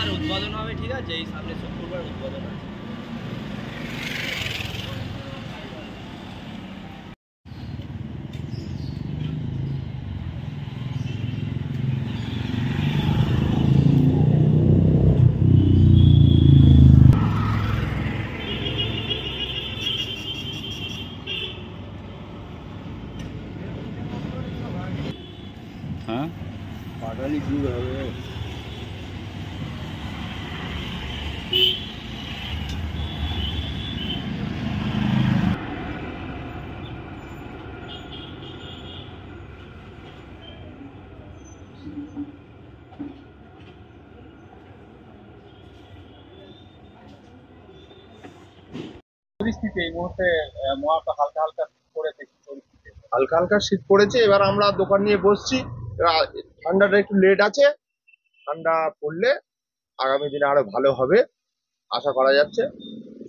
আর উদ্বোধন হবে, ঠিক আছে, এই সামনে শুক্রবার উদ্বোধন আছে। হ্যাঁ, পাটালি দূর হবে। পরিস্থিতি এই মুহূর্তে মহাটা হালকা হালকা পড়েছে, হালকা হালকা শীত পড়েছে। এবার আমরা দোকান নিয়ে বসছি, ঠান্ডাটা একটু লেট আছে, ঠান্ডা পড়লে আগামী দিনে আরো ভালো হবে আশা করা যাচ্ছে।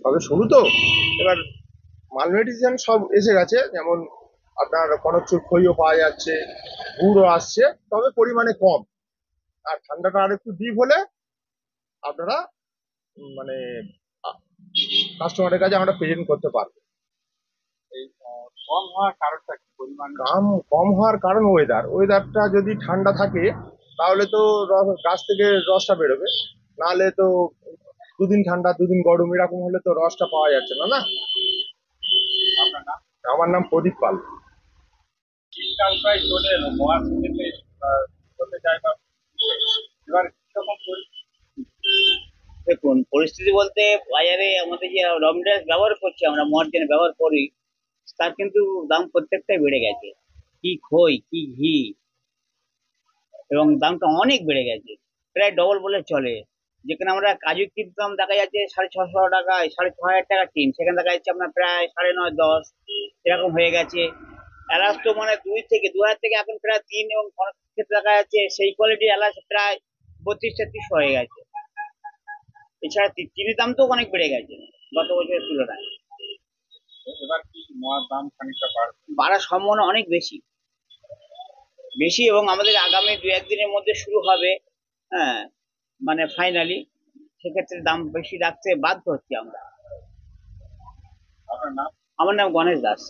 তবে শুরু তো, এবার মাল মেডিসিন সব এসে গেছে, যেমন আপনার কনকচুর খইও পাওয়া যাচ্ছে, গুড়ও আসছে, তবে পরিমাণে কম। আর ঠান্ডাটা আর একটু ডিপ হলে আপনারা মানে কাস্টমারের কাছে আমরা প্রেজেন্ট করতে পারবো। এই কম হওয়ার কারণটা কি? পরিমাণ কম হওয়ার কারণ ওয়েদারটা যদি ঠান্ডা থাকে তাহলে তো গাছ থেকে রসটা বেরোবে, নাহলে তো দুদিন ঠান্ডা দুদিন গরম এরকম হলে তো রসটা পাওয়া যাচ্ছে না। না, আমার নাম প্রদীপ পাল। শীতকাল প্রায় চলে এলো, মহাসিনে করতে চাই বা এবার কিরকম দেখুন, পরিস্থিতি বলতে বাজারে আমাদের যে রমডেস ব্যবহার করছি, আমরা মহার্জেন ব্যবহার করি, তার কিন্তু দাম প্রত্যেকটাই বেড়ে গেছে। কি খই, কি ঘি, এবং দামটা অনেক বেড়ে গেছে, প্রায় ডবল বলে চলে। যেখানে আমরা কাজু কিনতাম দেখা যাচ্ছে 650 টাকায়, 6500 টাকা টিন, সেখানে দেখা যাচ্ছে আপনার প্রায় 9.5 10 এরকম হয়ে গেছে। এলাচ তো মানে 2000 থেকে এখন প্রায় 3, এবং অনেক ক্ষেত্রে দেখা যাচ্ছে সেই কোয়ালিটির এলাচ প্রায় 32-33 হয়ে গেছে। এছাড়া চিনির দাম তো অনেক বেড়ে গেছে গত বছরের তুলনায়। এবার কি মহার দাম খানিকটা বাড়ার সম্ভাবনা অনেক বেশি বেশি, এবং আমাদের আগামী 2-1 দিনের মধ্যে শুরু হবে। হ্যাঁ, মানে ফাইনালি সেক্ষেত্রে দাম বেশি রাখতে বাধ্য হচ্ছি আমরা। আপনার নাম? আমার নাম গণেশ দাস।